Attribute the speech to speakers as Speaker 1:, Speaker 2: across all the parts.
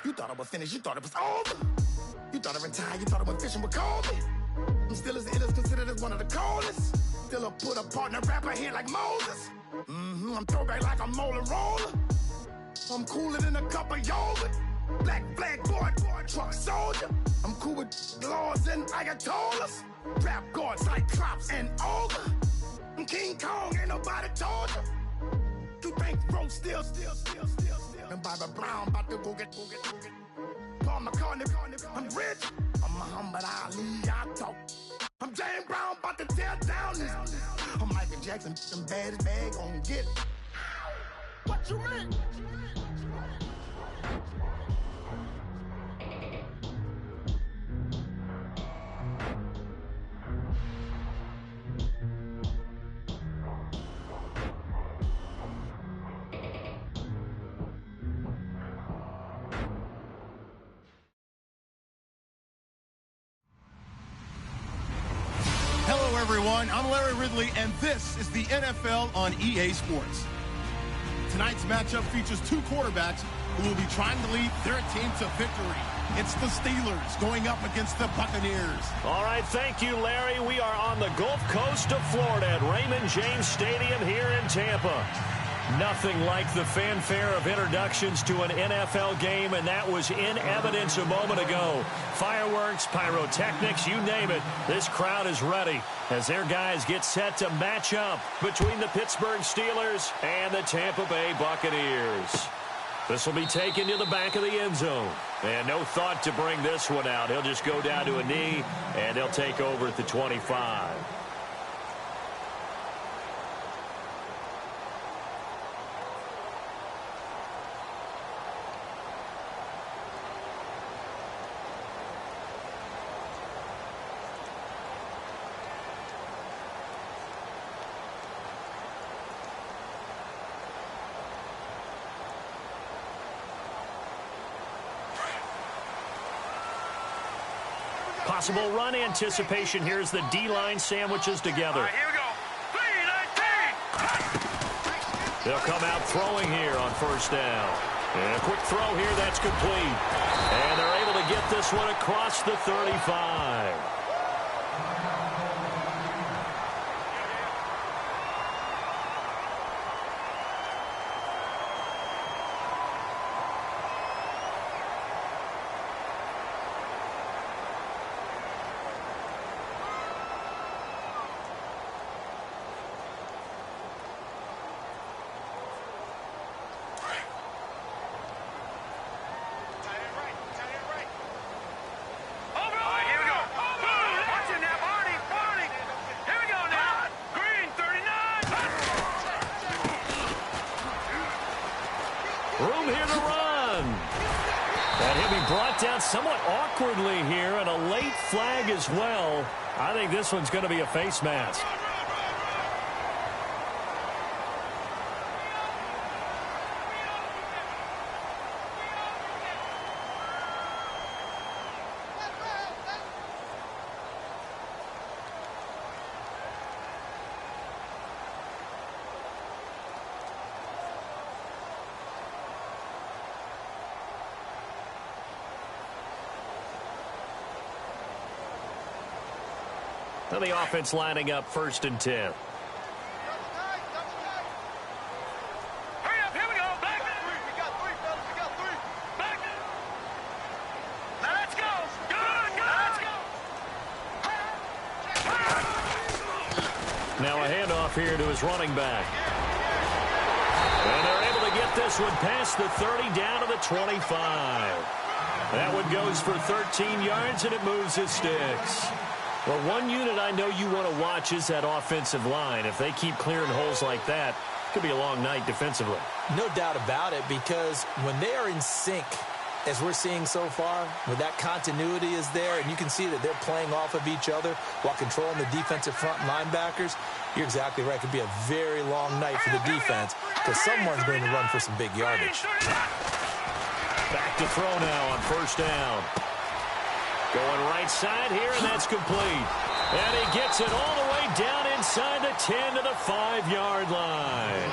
Speaker 1: You thought it was finished, you thought it was over. You thought I retired, you thought I went fishing with Kobe. I'm still as ill as considered as one of the coldest. Still a put a partner rapper here like Moses. I'm throwback like a molar roller. I'm cooler than a cup of yogurt. Black flag boy, truck soldier. I'm cool with laws and Ayatollahs. Rap gods like Klops and Olga. I'm King Kong, ain't nobody told you. You think Rose still. And Barbara Brown about to go get. Paul McCartney, I'm rich. I'm Muhammad Ali, I talk. I'm James Brown, about to tear down this. I'm Michael Jackson, some baddest bag gon' get. What you mean?
Speaker 2: Hello, everyone. I'm Larry Ridley, and this is the NFL on EA Sports. Tonight's matchup features two quarterbacks who will be trying to lead their team to victory. It's the Steelers going up against the Buccaneers.
Speaker 3: All right, thank you, Larry. We are on the Gulf Coast of Florida at Raymond James Stadium here in Tampa. Nothing like the fanfare of introductions to an NFL game, and that was in evidence a moment ago. Fireworks, pyrotechnics, you name it. This crowd is ready as their guys get set to match up between the Pittsburgh Steelers and the Tampa Bay Buccaneers. This will be taken to the back of the end zone. And no thought to bring this one out. He'll just go down to a knee, and they'll take over at the 25. Possible run anticipation. Here's the D-line sandwiches together.
Speaker 4: All right, here we go. 3-19.
Speaker 3: They'll come out throwing here on first down. And a quick throw here, that's complete. And they're able to get this one across the 35. Room here to run. And he'll be brought down somewhat awkwardly here, and a late flag as well. I think this one's going to be a face mask. And the offense lining up 1st and 10.
Speaker 4: Hurry up, here we go. Back. We got three, fellas. We got three. Back. Now let's go. Good. Let's go.
Speaker 3: Now a handoff here to his running back. And they're able to get this one past the 30 down to the 25. That one goes for 13 yards, and it moves his sticks. Well, one unit I know you want to watch is that offensive line. If they keep clearing holes like that, it could be a long night defensively.
Speaker 5: No doubt about it, because when they are in sync, as we're seeing so far, where that continuity is there, and you can see that they're playing off of each other while controlling the defensive front linebackers, you're exactly right. It could be a very long night for the defense because someone's going to run for some big yardage.
Speaker 3: Back to throw now on first down. Going right side here, and that's complete. And he gets it all the way down inside the 10 to the 5-yard line.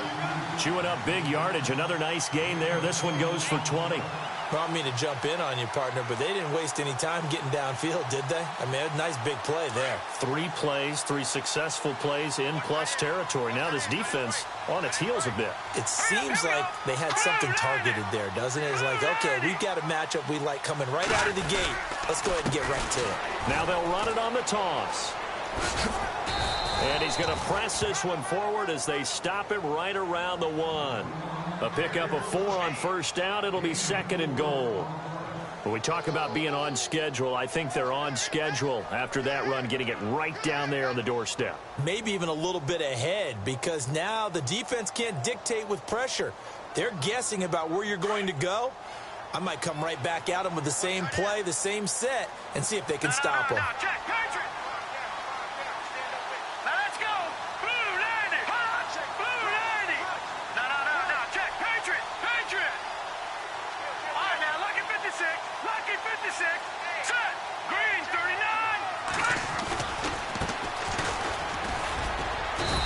Speaker 3: Chewing up big yardage. Another nice gain there. This one goes for 20.
Speaker 5: Well, I don't mean to jump in on you, partner, but they didn't waste any time getting downfield, did they? I mean, a nice big play there.
Speaker 3: 3 plays, 3 successful plays in plus territory. Now this defense on its heels a bit.
Speaker 5: It seems like they had something targeted there, doesn't it? It's like, okay, we've got a matchup we like coming right out of the gate. Let's go ahead and get right to it.
Speaker 3: Now they'll run it on the toss. And he's going to press this one forward as they stop him right around the 1. A pickup of 4 on first down. It'll be 2nd and goal. When we talk about being on schedule, I think they're on schedule after that run, getting it right down there on the doorstep.
Speaker 5: Maybe even a little bit ahead, because now the defense can't dictate with pressure. They're guessing about where you're going to go. I might come right back at them with the same play, the same set, and see if they can stop them.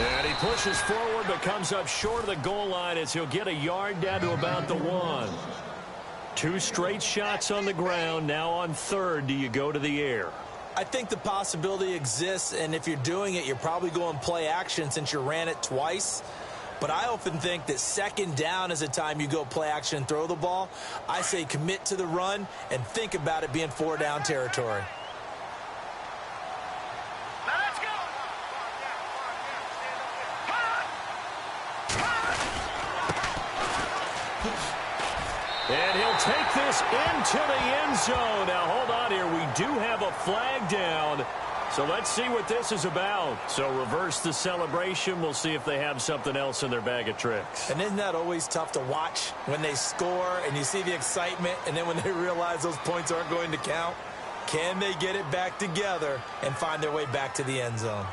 Speaker 3: And he pushes forward but comes up short of the goal line as he'll get a yard down to about the 1. 2 straight shots on the ground. Now on 3rd, do you go to the air?
Speaker 5: I think the possibility exists, and if you're doing it, you're probably going play action since you ran it twice. But I often think that 2nd down is a time you go play action and throw the ball. I say commit to the run and think about it being 4-down territory.
Speaker 3: And he'll take this into the end zone. Now, hold on here. We do have a flag down. So let's see what this is about. So reverse the celebration. We'll see if they have something else in their bag of tricks.
Speaker 5: And isn't that always tough to watch when they score and you see the excitement, and then when they realize those points aren't going to count? Can they get it back together and find their way back to the end zone?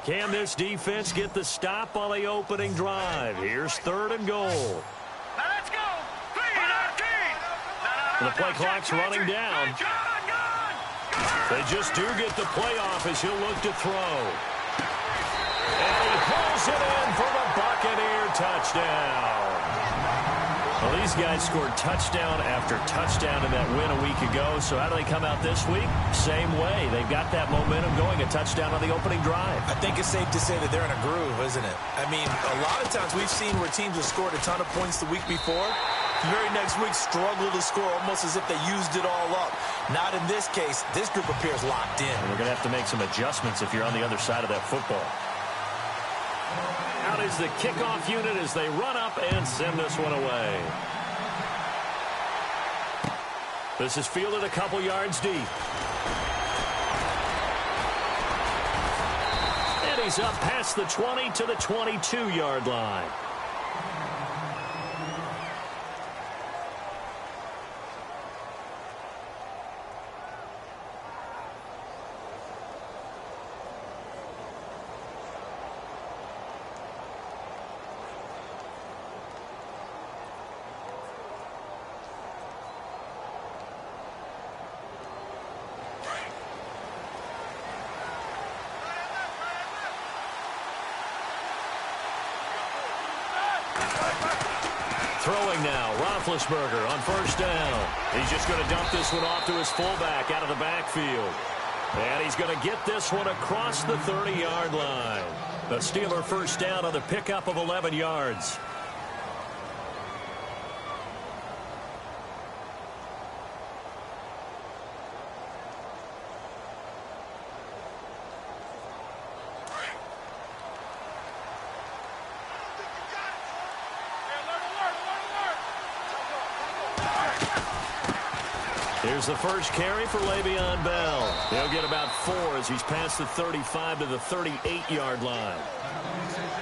Speaker 3: Can this defense get the stop on the opening drive? Here's 3rd and goal.
Speaker 4: Now let's go. 3-13.
Speaker 3: The play clock's running down. They just do get the playoff as he'll look to throw. And he pulls it in for the Buccaneer touchdown. Well, these guys scored touchdown after touchdown in that win a week ago. So how do they come out this week? Same way. They've got that momentum going, a touchdown on the opening drive.
Speaker 5: I think it's safe to say that they're in a groove, isn't it? I mean, a lot of times we've seen where teams have scored a ton of points the week before. The very next week struggle to score almost as if they used it all up. Not in this case. This group appears locked in.
Speaker 3: And we're going to have to make some adjustments if you're on the other side of that football. Out is the kickoff unit as they run up and send this one away. This is fielded a couple yards deep. And he's up past the 20 to the 22-yard line. Throwing now, Roethlisberger on first down. He's just going to dump this one off to his fullback out of the backfield. And he's going to get this one across the 30-yard line. The Steeler first down on the pickup of 11 yards. Here's the first carry for Le'Veon Bell. He'll get about 4 as he's past the 35 to the 38-yard line.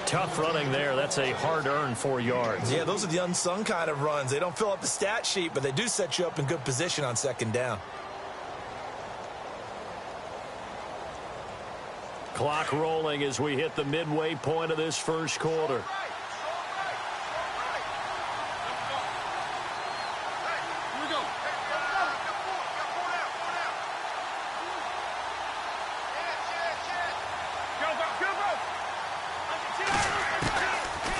Speaker 3: Tough running there. That's a hard-earned 4 yards.
Speaker 5: Yeah, those are the unsung kind of runs. They don't fill up the stat sheet, but they do set you up in good position on second down.
Speaker 3: Clock rolling as we hit the midway point of this first quarter.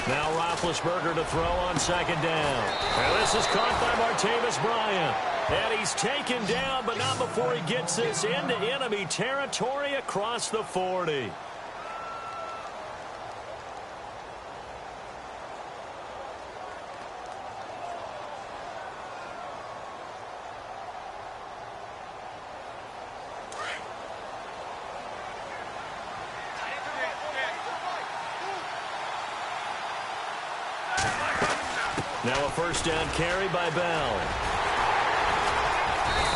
Speaker 3: Now Roethlisberger to throw on second down. And this is caught by Martavis Bryant. And he's taken down, but not before he gets this into enemy territory across the 40. Now a first down carry by Bell.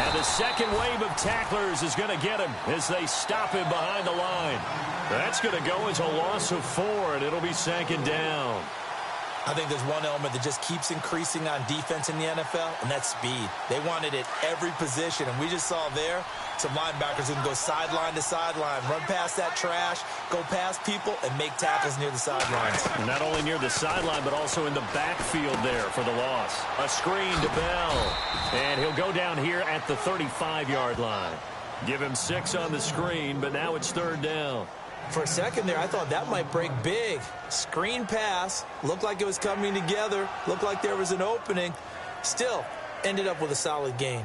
Speaker 3: And the second wave of tacklers is going to get him as they stop him behind the line. That's going to go as a loss of 4, and it'll be second down.
Speaker 5: I think there's one element that just keeps increasing on defense in the NFL, and that's speed. They want it at every position, and we just saw there some linebackers who can go sideline to sideline, run past that trash, go past people, and make tackles near the sidelines.
Speaker 3: Not only near the sideline, but also in the backfield there for the loss. A screen to Bell, and he'll go down here at the 35-yard line. Give him 6 on the screen, but now it's third down.
Speaker 5: For a second there, I thought that might break big. Screen pass, looked like it was coming together, looked like there was an opening. Still, ended up with a solid gain.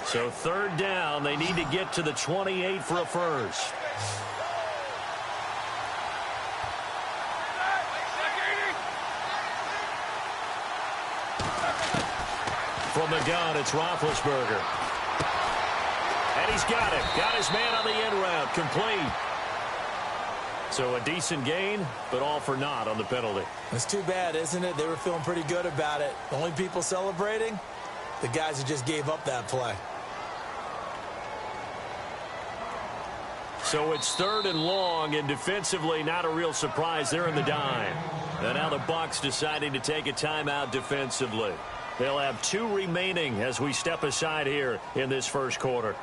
Speaker 3: So third down, they need to get to the 28 for a first. From the gun, it's Roethlisberger. And he's got it. Got his man on the end route. Complete. So a decent gain, but all for naught on the penalty.
Speaker 5: It's too bad, isn't it? They were feeling pretty good about it. The only people celebrating, the guys who just gave up that play.
Speaker 3: So it's third and long, and defensively, not a real surprise. They're in the dime. And now the Bucs deciding to take a timeout defensively. They'll have 2 remaining as we step aside here in this first quarter.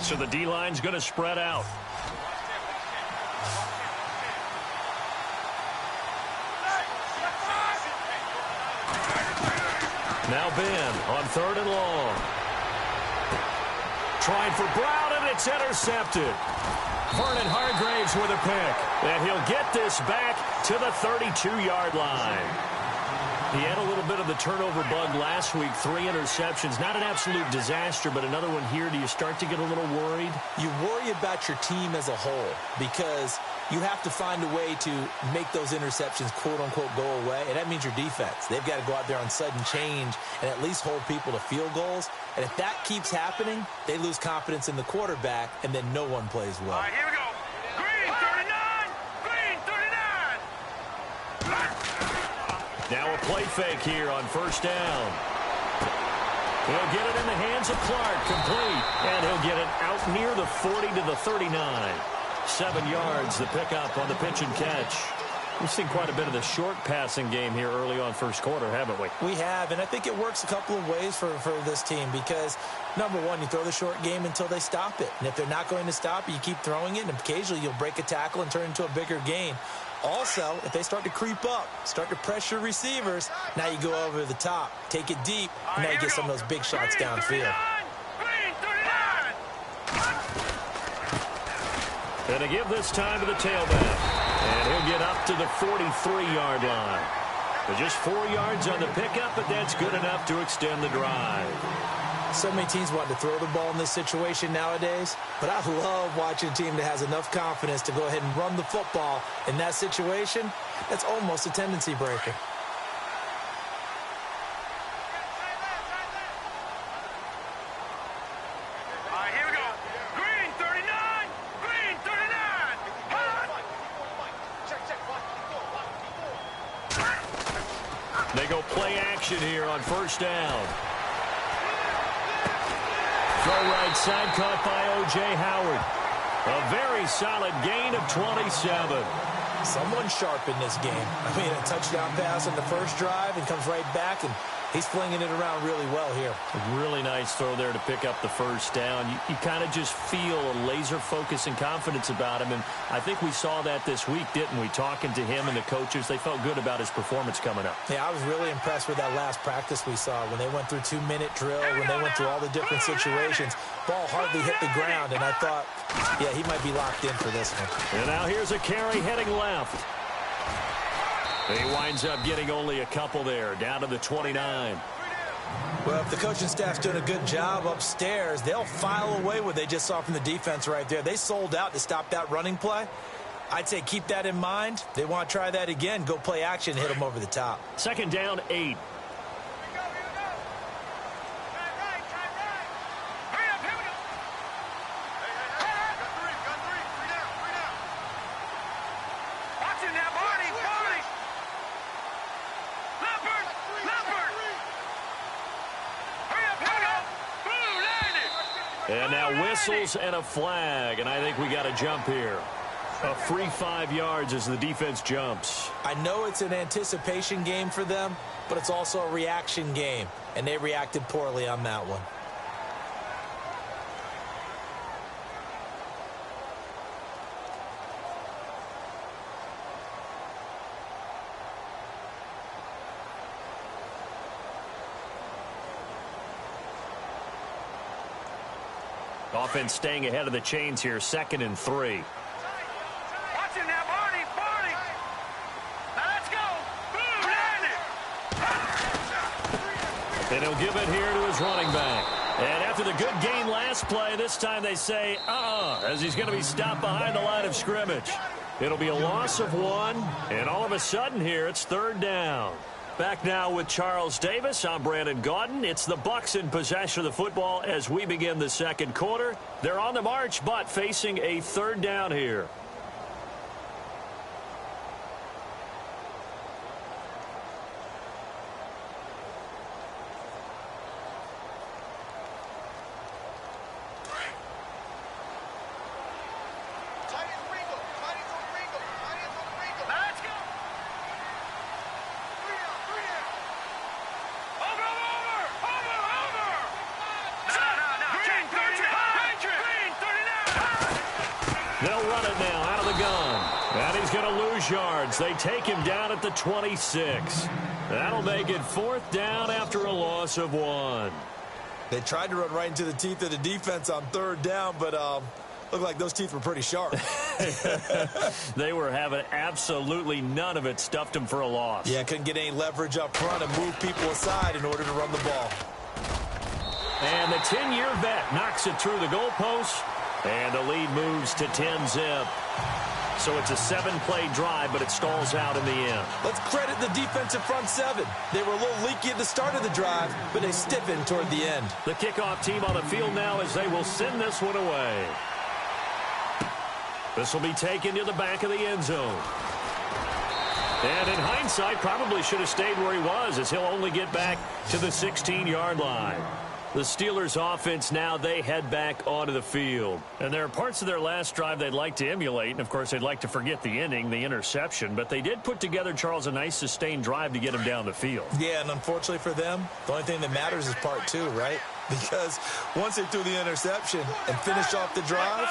Speaker 3: So the D-line's going to spread out. Now Ben on third and long. Trying for Brown, and it's intercepted. Vernon Hargreaves with a pick. And he'll get this back to the 32-yard line. He had a little bit of the turnover bug last week, 3 interceptions. Not an absolute disaster, but another one here. Do you start to get a little worried?
Speaker 5: You worry about your team as a whole because you have to find a way to make those interceptions, quote-unquote, go away, and that means your defense. They've got to go out there on sudden change and at least hold people to field goals. And if that keeps happening, they lose confidence in the quarterback, and then no one plays well.
Speaker 4: All right, here we go. Green 39! Green 39!
Speaker 3: Now a play fake here on first down. He'll get it in the hands of Clark, complete. And he'll get it out near the 40 to the 39. 7 yards, the pickup on the pitch and catch. We've seen quite a bit of the short passing game here early on first quarter, haven't we?
Speaker 5: We have, and I think it works a couple of ways for this team because, number one, you throw the short game until they stop it. And if they're not going to stop it, you keep throwing it, and occasionally you'll break a tackle and turn it into a bigger gain. Also, if they start to creep up, start to pressure receivers, now you go over the top, take it deep, and now you get some of those big shots downfield.
Speaker 3: And to give this time to the tailback. And he'll get up to the 43-yard line. But just 4 yards on the pickup, but that's good enough to extend the drive.
Speaker 5: So many teams want to throw the ball in this situation nowadays, but I love watching a team that has enough confidence to go ahead and run the football in that situation. That's almost a tendency breaker.
Speaker 3: They go play action here on first down. Throw right side caught by O.J. Howard. A very solid gain of 27.
Speaker 5: Someone sharp in this game. I mean, a touchdown pass on the first drive and comes right back, and he's flinging it around really well here.
Speaker 3: A really nice throw there to pick up the first down. You kind of just feel a laser focus and confidence about him, and I think we saw that this week, didn't we? Talking to him and the coaches, they felt good about his performance coming up.
Speaker 5: Yeah, I was really impressed with that last practice we saw when they went through 2-minute drill, when they went through all the different situations. Ball hardly hit the ground, and I thought, yeah, he might be locked in for this one.
Speaker 3: And now here's a carry heading left. He winds up getting only a couple there, down to the 29.
Speaker 5: Well, if the coaching staff's doing a good job upstairs, they'll file away what they just saw from the defense right there. They sold out to stop that running play. I'd say keep that in mind. They want to try that again. Go play action, hit them over the top.
Speaker 3: Second down, 8. And now whistles and a flag, and I think we got a jump here. A free 5 yards as the defense jumps.
Speaker 5: I know it's an anticipation game for them, but it's also a reaction game, and they reacted poorly on that one.
Speaker 3: Offense staying ahead of the chains here, 2nd and 3.
Speaker 4: Watch him now, Barney, Barney. Now let's go. Boom, land it.
Speaker 3: And he'll give it here to his running back. And after the good gain last play, this time they say, as he's going to be stopped behind the line of scrimmage. It'll be a loss of 1, and all of a sudden here, it's 3rd down. Back now with Charles Davis. I'm Brandon Gaudin. It's the Bucs in possession of the football as we begin the second quarter. They're on the march, but facing a 3rd down here. They'll run it now out of the gun. And he's going to lose yards. They take him down at the 26. That'll make it 4th down after a loss of 1.
Speaker 5: They tried to run right into the teeth of the defense on 3rd down, but looked like those teeth were pretty sharp.
Speaker 3: They were having absolutely none of it. Stuffed them for a loss.
Speaker 5: Yeah, couldn't get any leverage up front and move people aside in order to run the ball.
Speaker 3: And the 10-year vet knocks it through the goalpost. And the lead moves to 10-zip. So it's a 7-play drive, but it stalls out in the end.
Speaker 5: Let's credit the defensive front 7. They were a little leaky at the start of the drive, but they stiffened toward the end.
Speaker 3: The kickoff team on the field now as they will send this one away. This will be taken to the back of the end zone. And in hindsight, probably should have stayed where he was, as he'll only get back to the 16-yard line. The Steelers offense now, they head back onto the field. And there are parts of their last drive they'd like to emulate. And, of course, they'd like to forget the inning, the interception. But they did put together, Charles, a nice sustained drive to get him down the field.
Speaker 5: Yeah, and unfortunately for them, the only thing that matters is part 2, right? Because once they threw the interception and finished off the drive,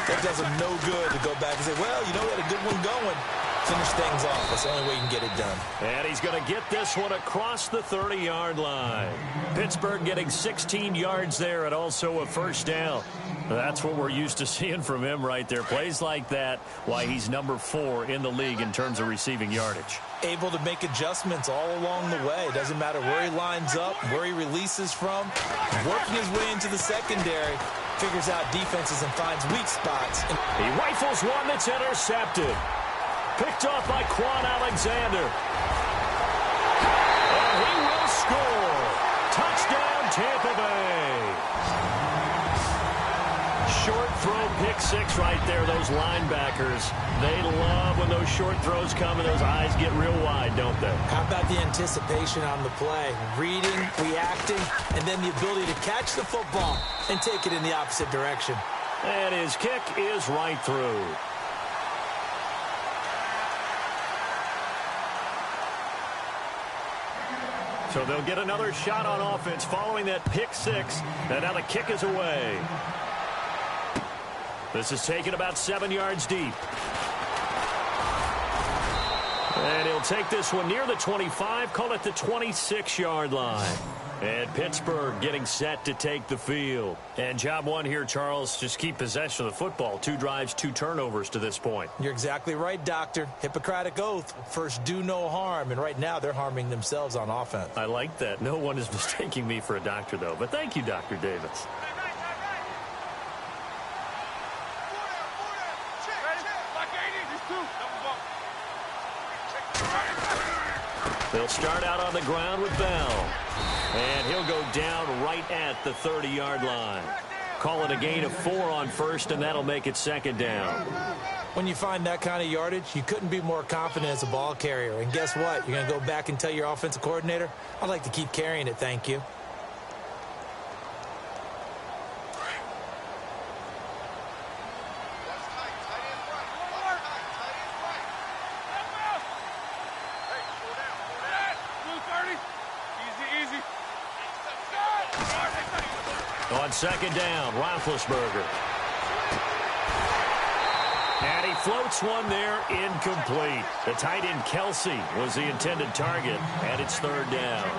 Speaker 5: that does them no good to go back and say, well, you know, we had a good one going. Finish things off. That's the only way you can get it done.
Speaker 3: And he's going to get this one across the 30-yard line. Pittsburgh getting 16 yards there and also a 1st down. That's what we're used to seeing from him right there. Plays like that, why he's number 4 in the league in terms of receiving yardage.
Speaker 5: Able to make adjustments all along the way. Doesn't matter where he lines up, where he releases from. Working his way into the secondary. Figures out defenses and finds weak spots.
Speaker 3: He rifles one that's intercepted. Picked off by Quan Alexander. And he will score. Touchdown, Tampa Bay. Short throw pick pick six right there, those linebackers. They love when those short throws come and those eyes get real wide, don't they?
Speaker 5: How about the anticipation on the play? Reading, reacting, and then the ability to catch the football and take it in the opposite direction.
Speaker 3: And his kick is right through. So they'll get another shot on offense following that pick six. And now the kick is away. This is taken about 7 yards deep. And he'll take this one near the 25, call it the 26-yard line. And Pittsburgh getting set to take the field. And job one here, Charles, just keep possession of the football. 2 drives, 2 turnovers to this point.
Speaker 5: You're exactly right, Doctor. Hippocratic oath. First, do no harm. And right now, they're harming themselves on offense.
Speaker 3: I like that. No one is mistaking me for a doctor, though. But thank you, Dr. Davis. They'll start out on the ground with Bell. And he'll go down right at the 30-yard line. Call it a gain of 4 on first, and that'll make it second down.
Speaker 5: When you find that kind of yardage, you couldn't be more confident as a ball carrier. And guess what? You're going to go back and tell your offensive coordinator, I'd like to keep carrying it, thank you.
Speaker 3: On second down, Roethlisberger. And he floats one there, incomplete. The tight end, Kelsey, was the intended target, and it's third down.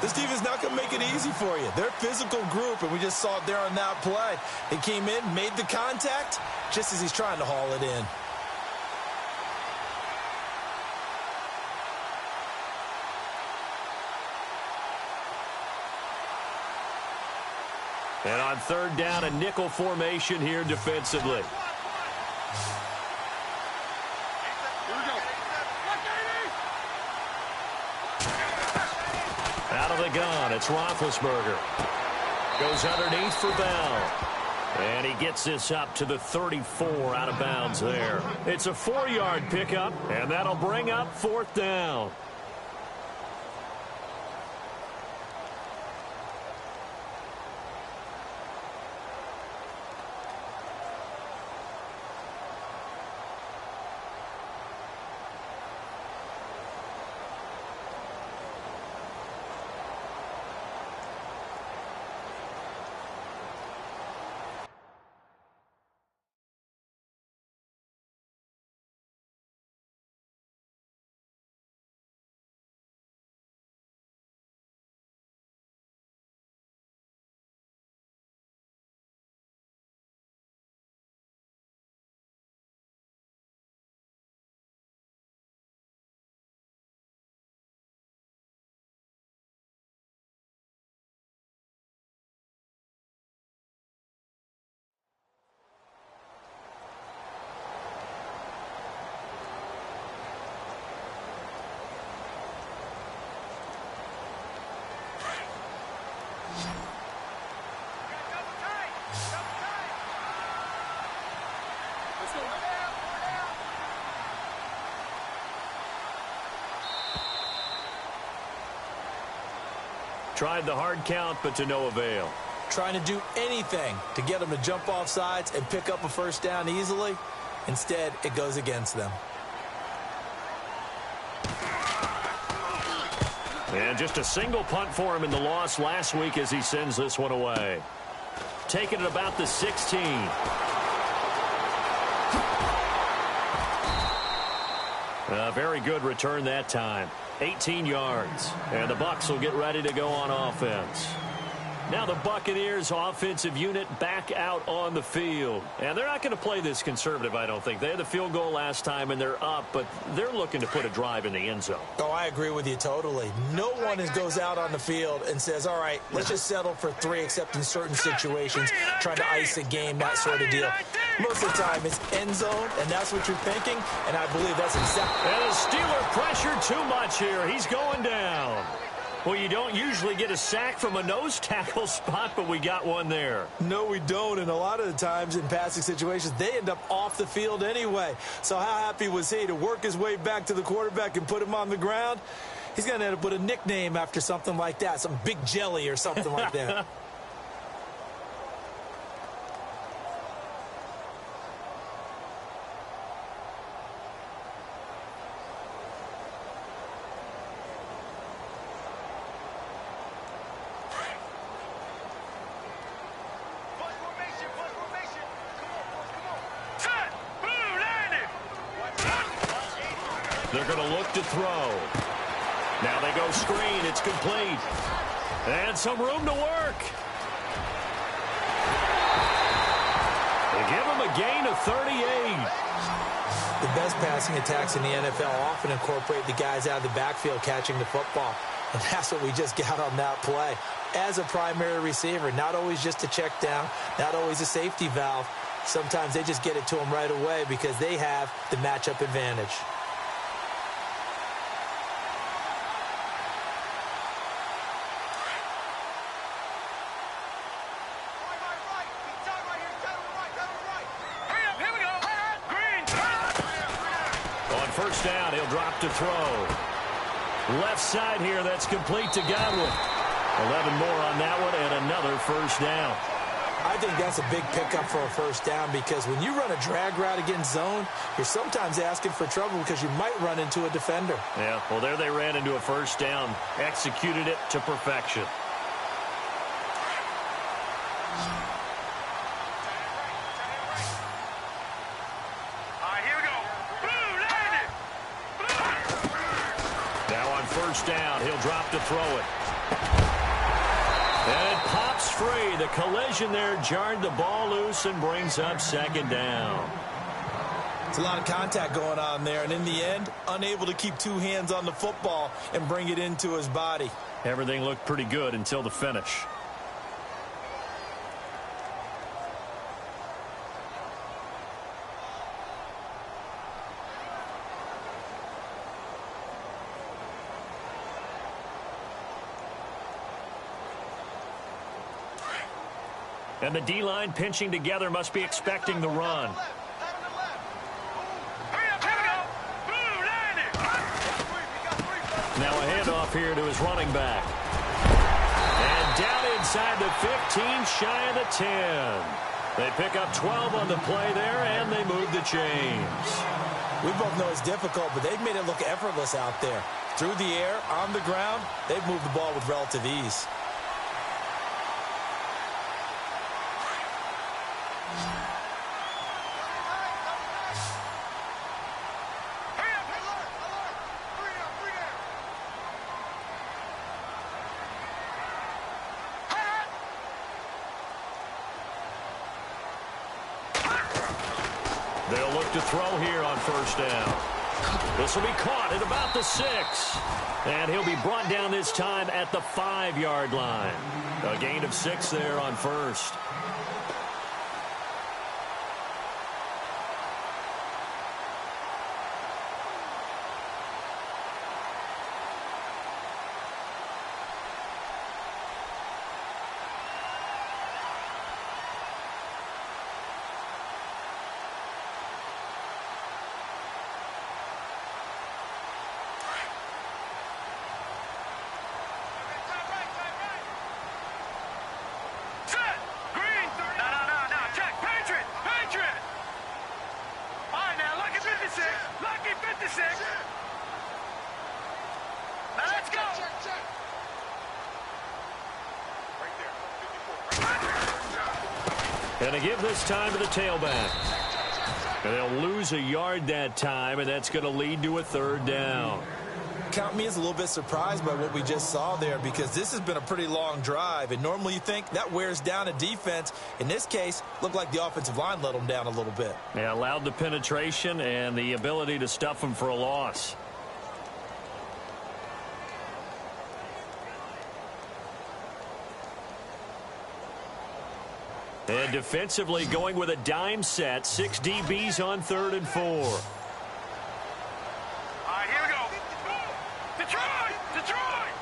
Speaker 5: This defense not going to make it easy for you. They're a physical group, and we just saw it there on that play. He came in, made the contact, just as he's trying to haul it in.
Speaker 3: And on third down, a nickel formation here defensively. Out of the gun, it's Roethlisberger. Goes underneath for Bell. And he gets this up to the 34 out of bounds there. It's a 4-yard pickup, and that'll bring up fourth down. Tried the hard count, but to no avail.
Speaker 5: Trying to do anything to get them to jump off sides and pick up a first down easily. Instead, it goes against them.
Speaker 3: And just a single punt for him in the loss last week as he sends this one away. Taking it about the 16. A very good return that time. 18 yards. And the Bucs will get ready to go on offense. Now the Buccaneers offensive unit back out on the field. And they're not going to play this conservative, I don't think. They had the field goal last time, and they're up, but they're looking to put a drive in the end zone.
Speaker 5: Oh, I agree with you totally. No one goes out on the field and says, all right, let's just settle for 3, except in certain situations, trying to ice a game, that sort of deal. Most of the time, it's end zone, and that's what you're thinking, and I believe that's exactly.
Speaker 3: And the Steeler pressure too much here. He's going down. Well, you don't usually get a sack from a nose tackle spot, but we got one there.
Speaker 5: No, we don't, and a lot of the times in passing situations, they end up off the field anyway. So how happy was he to work his way back to the quarterback and put him on the ground? He's going to end up with a nickname after something like that, some Big Jelly or something like that.
Speaker 3: They're going to look to throw. Now they go screen. It's complete. And some room to work. They give him a gain of 38.
Speaker 5: The best passing attacks in the NFL often incorporate the guys out of the backfield catching the football. And that's what we just got on that play. As a primary receiver, not always just a check down, not always a safety valve. Sometimes they just get it to them right away because they have the matchup advantage.
Speaker 3: First down, he'll drop to throw. Left side here, that's complete to Godwin. 11 more on that one and another first down.
Speaker 5: I think that's a big pickup for a first down because when you run a drag route against zone, you're sometimes asking for trouble because you might run into a defender.
Speaker 3: Yeah, well, there they ran into a first down. Executed it to perfection. Down, he'll drop to throw it. And it pops free. The collision there jarred the ball loose and brings up second down.
Speaker 5: It's a lot of contact going on there, and in the end, unable to keep two hands on the football and bring it into his body.
Speaker 3: Everything looked pretty good until the finish. And the D-line pinching together must be expecting the run. Now a handoff here to his running back. And down inside the 15, shy of the 10. They pick up 12 on the play there, and they move the chains.
Speaker 5: We both know it's difficult, but they've made it look effortless out there. Through the air, on the ground, they've moved the ball with relative ease.
Speaker 3: They'll look to throw here on first down. This will be caught at about the 6. And he'll be brought down this time at the 5-yard line. A gain of 6 there on first. And to give this time to the tailback. And they'll lose a yard that time, and that's going to lead to a third down.
Speaker 5: Count me as a little bit surprised by what we just saw there because this has been a pretty long drive, and normally you think that wears down a defense. In this case, looked like the offensive line let them down a little bit.
Speaker 3: Yeah, allowed the penetration and the ability to stuff them for a loss. And defensively going with a dime set. 6 DBs on 3rd and 4.
Speaker 4: All right, here we go. Detroit! Detroit!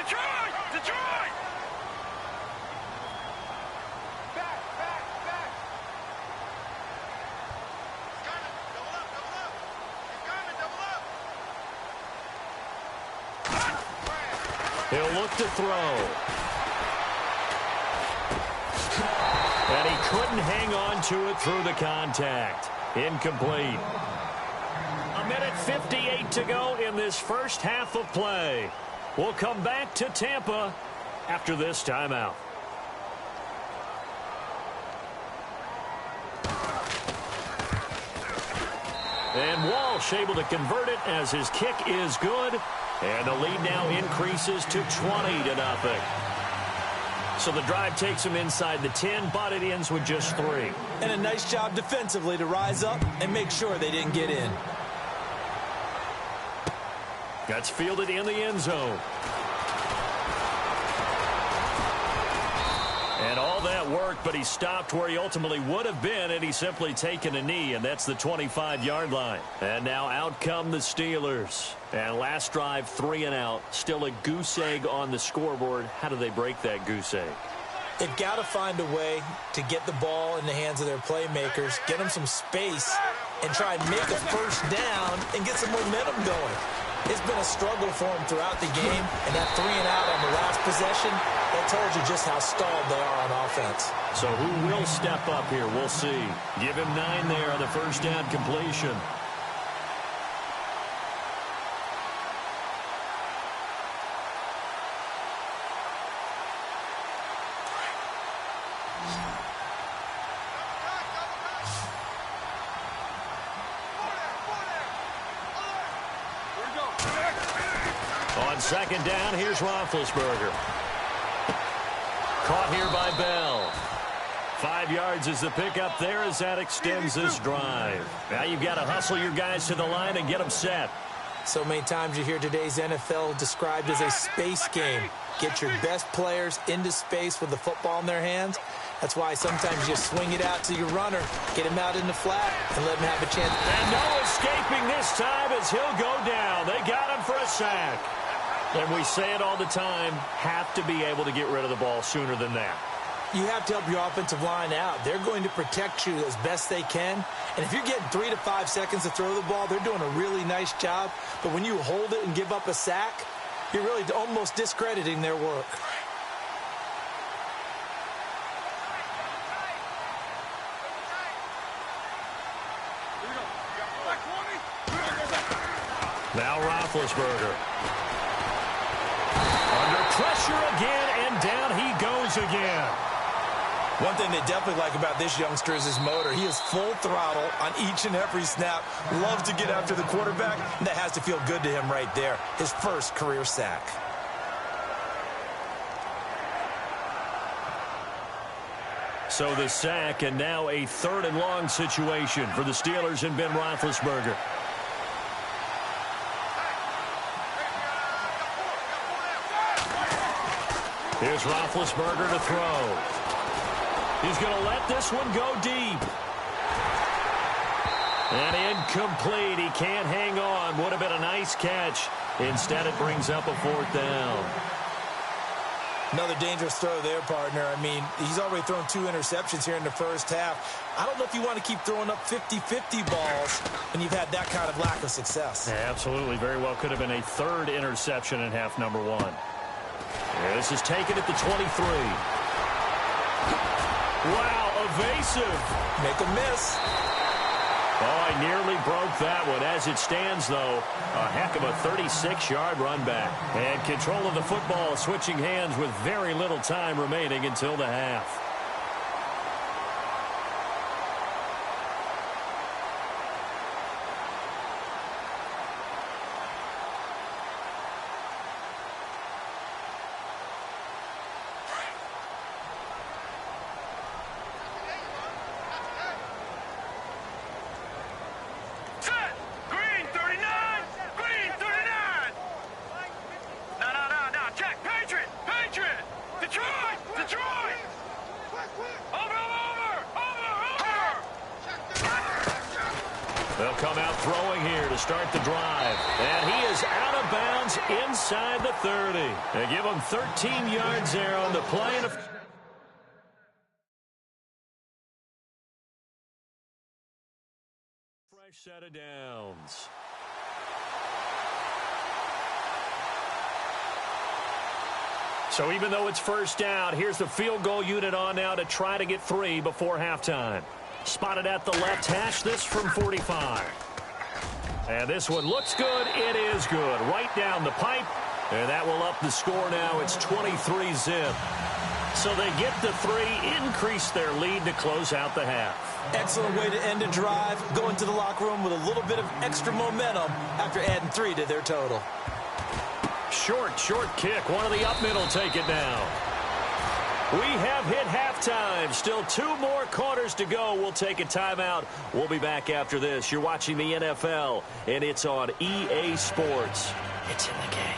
Speaker 4: Detroit! Detroit! Back! He's coming. Double up. He's coming. Double up.
Speaker 3: He'll look to throw. And he couldn't hang on to it through the contact. Incomplete. 1:58 to go in this first half of play. We'll come back to Tampa after this timeout. And Walsh able to convert it as his kick is good. And the lead now increases to 20-0. So the drive takes him inside the 10, but it ends with just 3.
Speaker 5: And a nice job defensively to rise up and make sure they didn't get in.
Speaker 3: That's fielded in the end zone. And all that worked, but he stopped where he ultimately would have been, and he's simply taken a knee, and that's the 25-yard line. And now out come the Steelers. And last drive, 3 and out. Still a goose egg on the scoreboard. How do they break that goose egg?
Speaker 5: They've got to find a way to get the ball in the hands of their playmakers, get them some space, and try and make a first down and get some momentum going. It's been a struggle for them throughout the game, and that 3 and out on the last possession, that told you just how stalled they are on offense.
Speaker 3: So who will step up here? We'll see. Give him 9 there on the first down completion. On second down, here's Roethlisberger. Caught here by Bell. 5 yards is the pickup there as that extends this drive. Now you've got to hustle your guys to the line and get them set.
Speaker 5: So many times you hear today's NFL described as a space game. Get your best players into space with the football in their hands. That's why sometimes you swing it out to your runner, get him out in the flat, and let him have a chance.
Speaker 3: And no escaping this time as he'll go down. They got him for a sack. And we say it all the time, have to be able to get rid of the ball sooner than that.
Speaker 5: You have to help your offensive line out. They're going to protect you as best they can. And if you're getting 3 to 5 seconds to throw the ball, they're doing a really nice job. But when you hold it and give up a sack, you're really almost discrediting their work.
Speaker 3: Now Roethlisberger. Under pressure again, and down he goes again.
Speaker 5: One thing they definitely like about this youngster is his motor. He is full throttle on each and every snap. Loves to get after the quarterback, and that has to feel good to him right there. His first career sack.
Speaker 3: So the sack, and now a 3rd and long situation for the Steelers and Ben Roethlisberger. Here's Roethlisberger to throw. He's going to let this one go deep. And incomplete. He can't hang on. Would have been a nice catch. Instead, it brings up a 4th down.
Speaker 5: Another dangerous throw there, partner. I mean, he's already thrown 2 interceptions here in the first half. I don't know if you want to keep throwing up 50-50 balls when you've had that kind of lack of success.
Speaker 3: Yeah, absolutely. Very well could have been a 3rd interception in half number 1. Yeah, this is taken at the 23. Wow, evasive.
Speaker 5: Make a miss.
Speaker 3: Oh, he nearly broke that one. As it stands, though, a heck of a 36-yard run back. And control of the football switching hands with very little time remaining until the half. They'll come out throwing here to start the drive. And he is out of bounds inside the 30. They give him 13 yards there on the play. And fresh set of downs. So even though it's first down, here's the field goal unit on now to try to get 3 before halftime. Spotted at the left hash, this from 45. And this one looks good. It is good. Right down the pipe. And that will up the score now. It's 23-zip. So they get the 3, increase their lead to close out the half.
Speaker 5: Excellent way to end a drive. Go into the locker room with a little bit of extra momentum after adding 3 to their total.
Speaker 3: Short kick. One of the up middle take it down. We have hit halftime. Still 2 more quarters to go. We'll take a timeout. We'll be back after this. You're watching the NFL, and it's on EA Sports. It's in the game.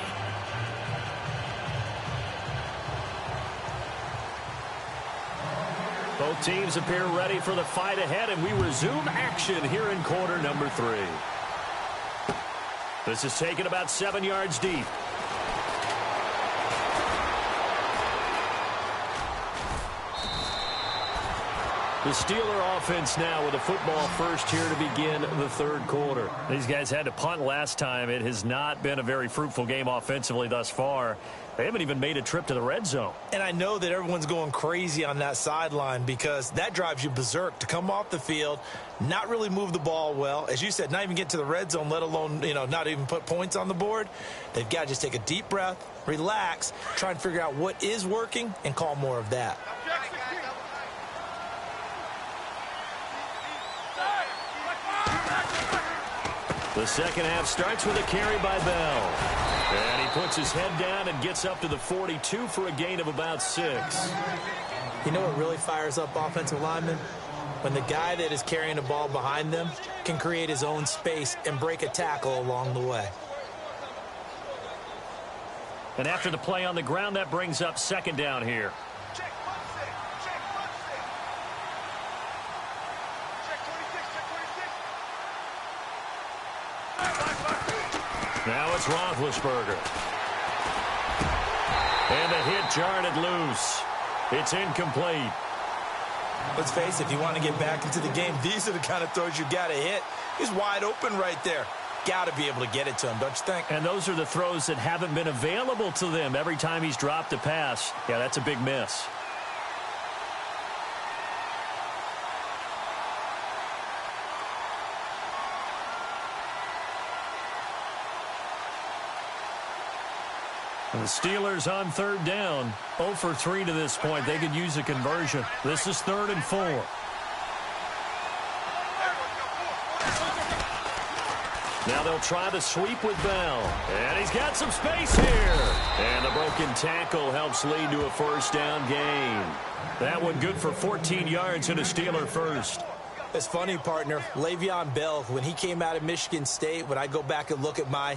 Speaker 3: Both teams appear ready for the fight ahead, and we resume action here in quarter number 3. This is taken about 7 yards deep. The Steeler offense now with a football first here to begin the third quarter. These guys had to punt last time. It has not been a very fruitful game offensively thus far. They haven't even made a trip to the red zone.
Speaker 5: And I know that everyone's going crazy on that sideline because that drives you berserk to come off the field, not really move the ball well. As you said, not even get to the red zone, let alone, not even put points on the board. They've got to just take a deep breath, relax, try and figure out what is working, and call more of that.
Speaker 3: The second half starts with a carry by Bell. And he puts his head down and gets up to the 42 for a gain of about 6.
Speaker 5: You know what really fires up offensive linemen? When the guy that is carrying the ball behind them can create his own space and break a tackle along the way.
Speaker 3: And after the play on the ground, that brings up second down here. Now it's Roethlisberger. And the hit jarred it loose. It's incomplete.
Speaker 5: Let's face it, if you want to get back into the game, these are the kind of throws you got to hit. He's wide open right there. Got to be able to get it to him, don't you think?
Speaker 3: And those are the throws that haven't been available to them every time he's dropped a pass. Yeah, that's a big miss. And the Steelers on third down, 0 for 3 to this point. They could use a conversion. This is 3rd and 4. Now they'll try the sweep with Bell. And he's got some space here. And the broken tackle helps lead to a first down gain. That one good for 14 yards and a Steeler first.
Speaker 5: It's funny, partner. Le'Veon Bell, when he came out of Michigan State, when I go back and look at my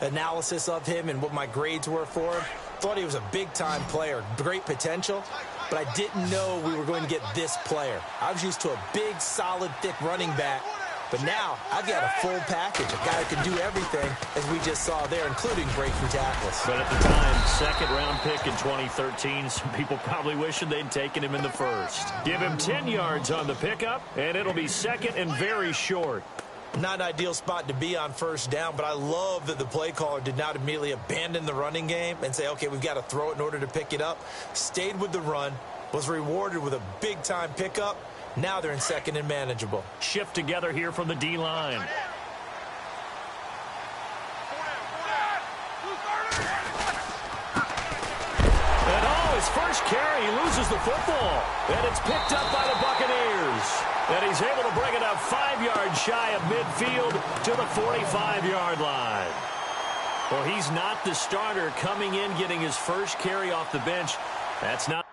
Speaker 5: analysis of him and what my grades were for him, thought he was a big-time player, great potential, but I didn't know we were going to get this player. I was used to a big, solid, thick running back, but now I've got a full package, a guy who can do everything, as we just saw there, including breaking tackles.
Speaker 3: But at the time, second-round pick in 2013, some people probably wishing they'd taken him in the first. Give him 10 yards on the pickup, and it'll be second and very short.
Speaker 5: Not an ideal spot to be on first down, but I love that the play caller did not immediately abandon the running game and say, okay, we've got to throw it in order to pick it up. Stayed with the run, was rewarded with a big-time pickup. Now they're in second and manageable.
Speaker 3: Shift together here from the D-line. And his first carry, he loses the football. And it's picked up by the Buccaneers. And he's able to bring it up 5 yards shy of midfield to the 45-yard line. Well, he's not the starter coming in, getting his first carry off the bench. That's not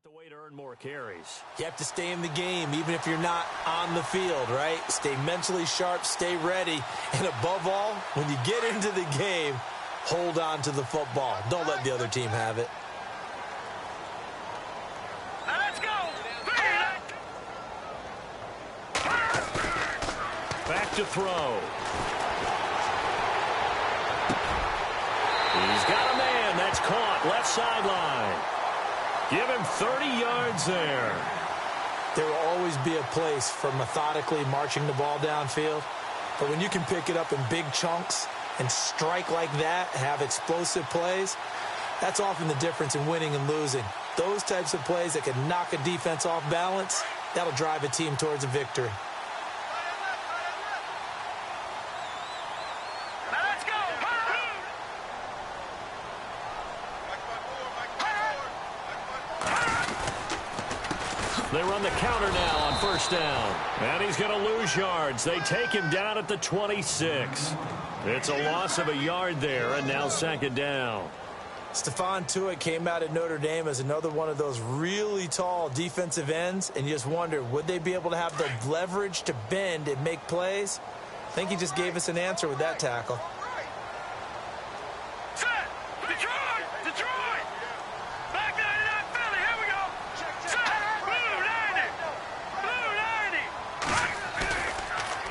Speaker 3: the way to earn more carries.
Speaker 5: You have to stay in the game, even if you're not on the field, right? Stay mentally sharp, stay ready. And above all, when you get into the game, hold on to the football. Don't let the other team have it.
Speaker 4: Let's go.
Speaker 3: to throw. He's got a man. That's caught. Left sideline. Give him 30 yards there.
Speaker 5: There will always be a place for methodically marching the ball downfield. But when you can pick it up in big chunks and strike like that, have explosive plays, that's often the difference in winning and losing. Those types of plays that can knock a defense off balance, that'll drive a team towards a victory.
Speaker 3: They run the counter now on first down. And he's going to lose yards. They take him down at the 26. It's a loss of a yard there, and now second down.
Speaker 5: Stephon Tuitt came out of Notre Dame as another one of those really tall defensive ends, and you just wonder, would they be able to have the leverage to bend and make plays? I think he just gave us an answer with that tackle.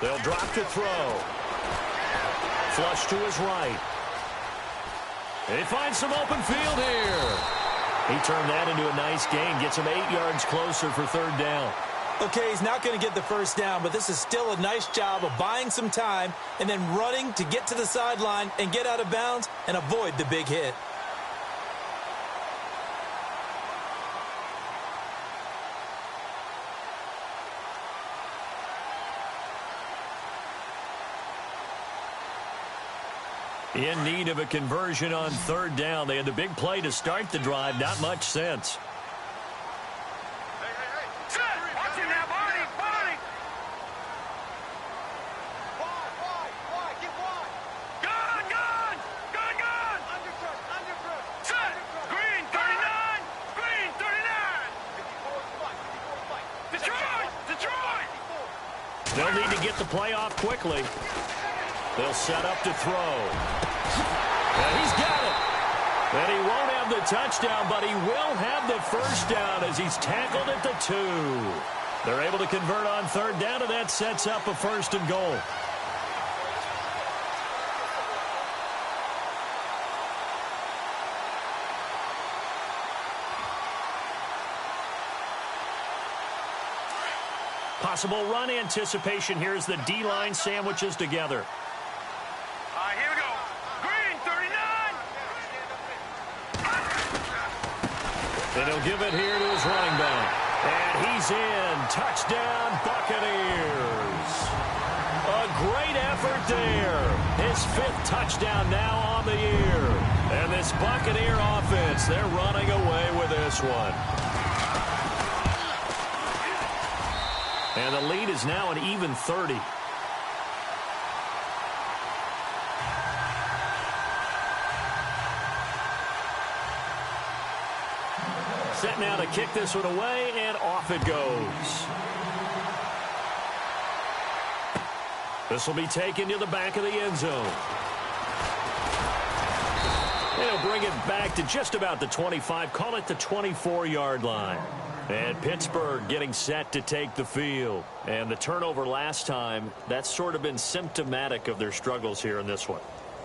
Speaker 3: They'll drop to throw. Flush to his right. He finds some open field here. He turned that into a nice gain. Gets him 8 yards closer for third down.
Speaker 5: Okay, he's not going to get the first down, but this is still a nice job of buying some time and then running to get to the sideline and get out of bounds and avoid the big hit.
Speaker 3: In need of a conversion on third down. They had the big play to start the drive. Not much sense.
Speaker 4: Watch him now, Barney! Barney! Wide, get wide! Gun! Underturf! Set! Green, 39! Green, 39! Detroit!
Speaker 3: They'll need to get the play off quickly. They'll set up to throw. And he's got it. And he won't have the touchdown, but he will have the first down as he's tackled at the 2. They're able to convert on third down, and that sets up a first and goal. Possible run anticipation here as the D-line sandwiches together.
Speaker 4: Here we go. Green, 39!
Speaker 3: And he'll give it here to his running back. And he's in. Touchdown, Buccaneers. A great effort there. His 5th touchdown now on the year. And this Buccaneer offense, they're running away with this one. And the lead is now an even 30. Set now to kick this one away, and off it goes. This will be taken to the back of the end zone. They'll bring it back to just about the 25, call it the 24-yard line. And Pittsburgh getting set to take the field. And the turnover last time, that's sort of been symptomatic of their struggles here in this one.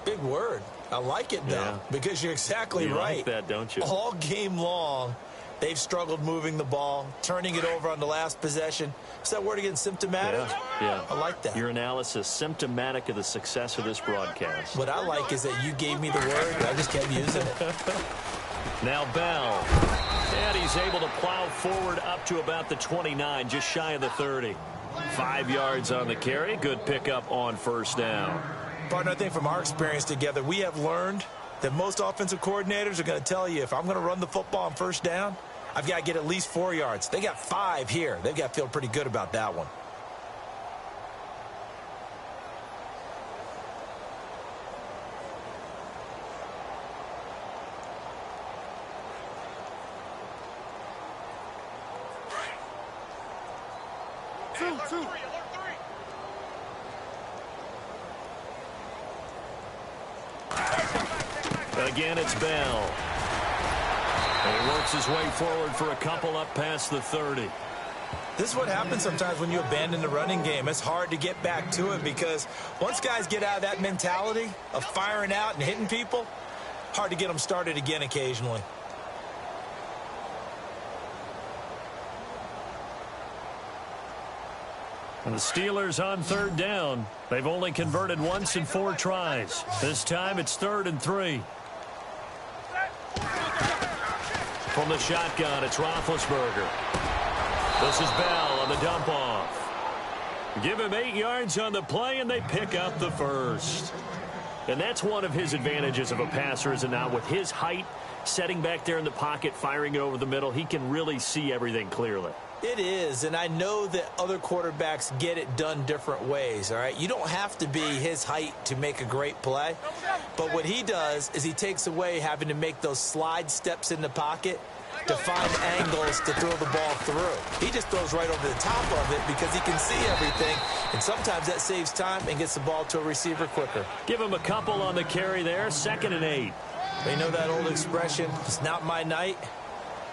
Speaker 5: Big word. I like it, though, because you're exactly right.
Speaker 3: You like that, don't you?
Speaker 5: All game long, they've struggled moving the ball, turning it over on the last possession. Is that word again, symptomatic?
Speaker 3: Yeah.
Speaker 5: I like that.
Speaker 3: Your analysis, symptomatic of the success of this broadcast.
Speaker 5: What I like is that you gave me the word, and I just kept using it.
Speaker 3: Now Bell. And he's able to plow forward up to about the 29, just shy of the 30. 5 yards on the carry. Good pickup on first down.
Speaker 5: Partner, I think from our experience together, we have learned that most offensive coordinators are going to tell you, if I'm going to run the football on first down, I've got to get at least 4 yards. They got 5 here. They've got to feel pretty good about that one.
Speaker 4: Two.
Speaker 3: Again, it's Bell. And he works his way forward for a couple up past the 30.
Speaker 5: This is what happens sometimes when you abandon the running game. It's hard to get back to it because once guys get out of that mentality of firing out and hitting people, hard to get them started again occasionally.
Speaker 3: And the Steelers on third down. They've only converted once in 4 tries. This time it's 3rd and 3. From the shotgun, it's Roethlisberger. This is Bell on the dump off. Give him 8 yards on the play, and they pick up the first. And that's one of his advantages of a passer, is now with his height, setting back there in the pocket, firing it over the middle, he can really see everything clearly.
Speaker 5: It is, and I know that other quarterbacks get it done different ways, all right? You don't have to be his height to make a great play, but what he does is he takes away having to make those slide steps in the pocket to find angles to throw the ball through. He just throws right over the top of it because he can see everything, and sometimes that saves time and gets the ball to a receiver quicker.
Speaker 3: Give him a couple on the carry there, 2nd and 8.
Speaker 5: You know that old expression, it's not my night?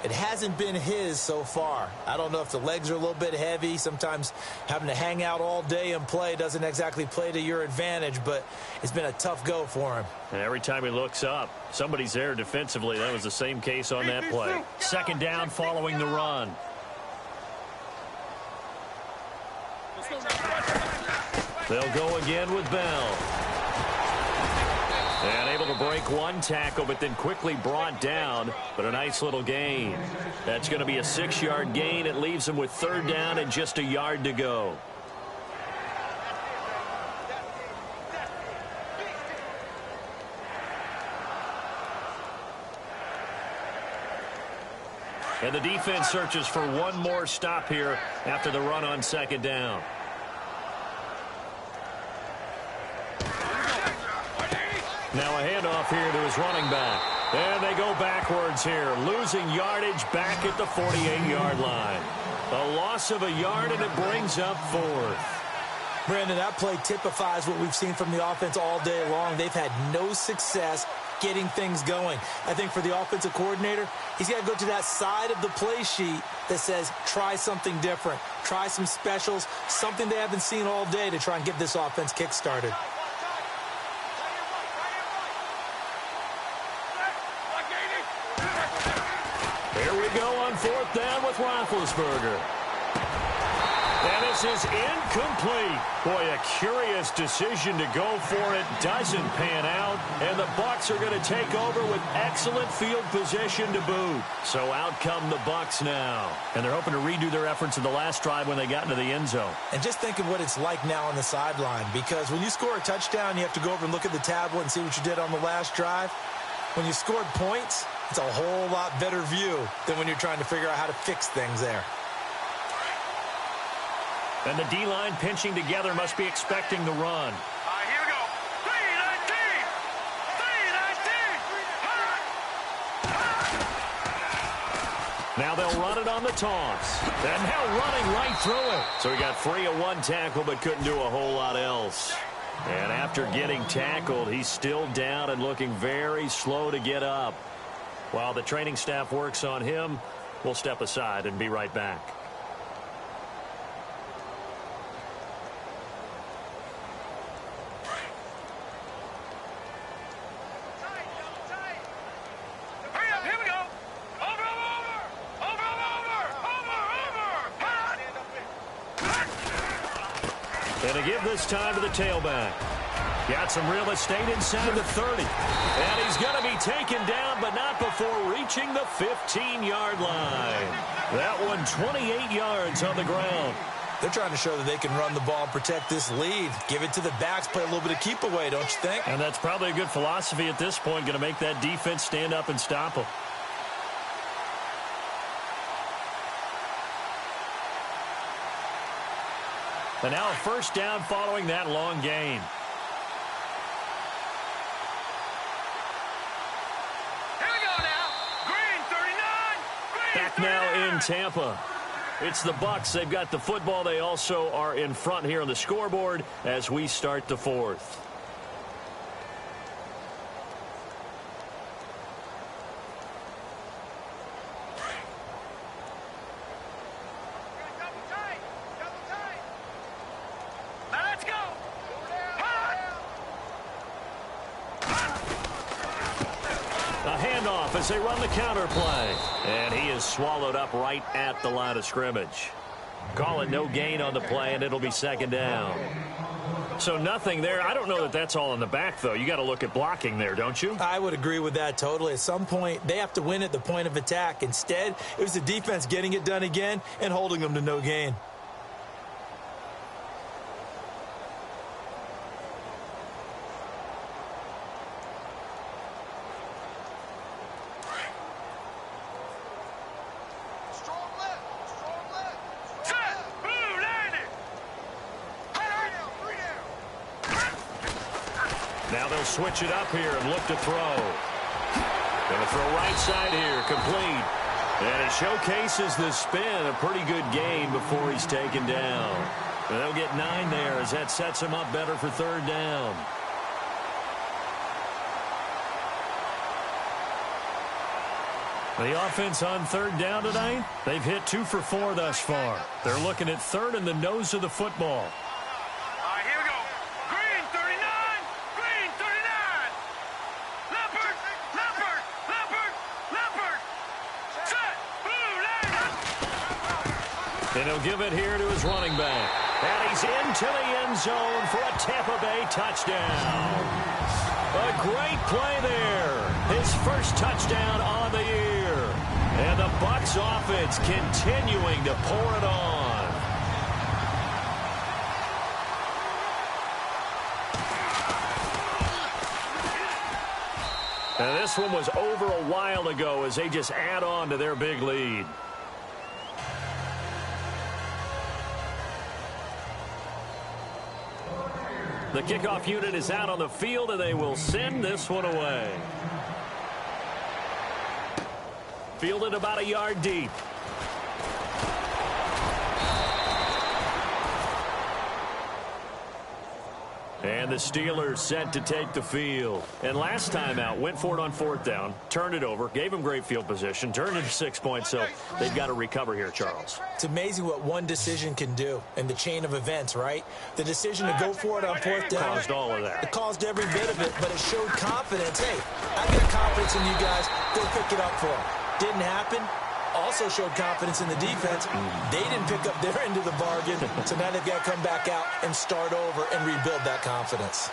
Speaker 5: It hasn't been his so far. I don't know if the legs are a little bit heavy. Sometimes having to hang out all day and play doesn't exactly play to your advantage, but it's been a tough go for him.
Speaker 3: And every time he looks up, somebody's there defensively. That was the same case on that play. 2nd down following the run. They'll go again with Bell. And able to break one tackle, but then quickly brought down. But a nice little gain. That's going to be a 6-yard gain. It leaves him with 3rd down and just a yard to go. And the defense searches for one more stop here after the run on 2nd down. Now a handoff here to his running back. And they go backwards here, losing yardage back at the 48-yard line. A loss of a yard, and it brings up 4th.
Speaker 5: Brandon, that play typifies what we've seen from the offense all day long. They've had no success getting things going. I think for the offensive coordinator, he's got to go to that side of the play sheet that says try something different, try some specials, something they haven't seen all day to try and get this offense kick-started.
Speaker 3: Here we go on 4th down with Roethlisberger. And this is incomplete. Boy, a curious decision to go for it. Doesn't pan out. And the Bucs are going to take over with excellent field position to boot. So out come the Bucs now. And they're hoping to redo their efforts in the last drive when they got into the end zone.
Speaker 5: And just think of what it's like now on the sideline. Because when you score a touchdown, you have to go over and look at the tablet and see what you did on the last drive. When you scored points, it's a whole lot better view than when you're trying to figure out how to fix things there.
Speaker 3: And the D-line pinching together must be expecting the run.
Speaker 4: Here we go. 3-19. 3-19.
Speaker 3: Now they'll run it on the toss. And now running right through it. So he got free of one tackle but couldn't do a whole lot else. And after getting tackled, he's still down and looking very slow to get up. While the training staff works on him, we'll step aside and be right back.
Speaker 4: Hurry up, here we go. Over.
Speaker 3: And to give this time to the tailback. Got some real estate inside the 30. And he's going to be taken down, but not before reaching the 15-yard line. That one 28 yards on the ground.
Speaker 5: They're trying to show that they can run the ball and protect this lead. Give it to the backs, play a little bit of keep away, don't you think?
Speaker 3: And that's probably a good philosophy at this point, going to make that defense stand up and stop them. And now a 1st down following that long gain. Back now in Tampa. It's the Bucs. They've got the football. They also are in front here on the scoreboard as we start the 4th. A handoff as they run the counter play. And he is swallowed up right at the line of scrimmage. Call it no gain on the play, and it'll be second down. So nothing there. I don't know that that's all in the back, though. You got to look at blocking there, don't you?
Speaker 5: I would agree with that totally. At some point, they have to win at the point of attack. Instead, it was the defense getting it done again and holding them to no gain.
Speaker 3: Now they'll switch it up here and look to throw. Going to throw right side here, complete. And it showcases the spin, a pretty good game before he's taken down. And they'll get 9 there as that sets him up better for third down. The offense on third down tonight, they've hit 2 for 4 thus far. They're looking at third in the nose of the football. And he'll give it here to his running back. And he's into the end zone for a Tampa Bay touchdown. A great play there. His first touchdown on the year. And the Bucs offense continuing to pour it on. And this one was over a while ago as they just add on to their big lead. The kickoff unit is out on the field, and they will send this one away. Fielded about a yard deep. And the Steelers set to take the field. And last time out, went for it on fourth down, turned it over, gave them great field position, turned it to 6 points, so they've got to recover here, Charles.
Speaker 5: It's amazing what one decision can do in the chain of events, right? The decision to go for it on fourth down.
Speaker 3: Caused all of that.
Speaker 5: It caused every bit of it, but it showed confidence. Hey, I got confidence in you guys. Go pick it up for them. Didn't happen. Also showed confidence in the defense. They didn't pick up their end of the bargain, so now they've got to come back out and start over and rebuild that confidence.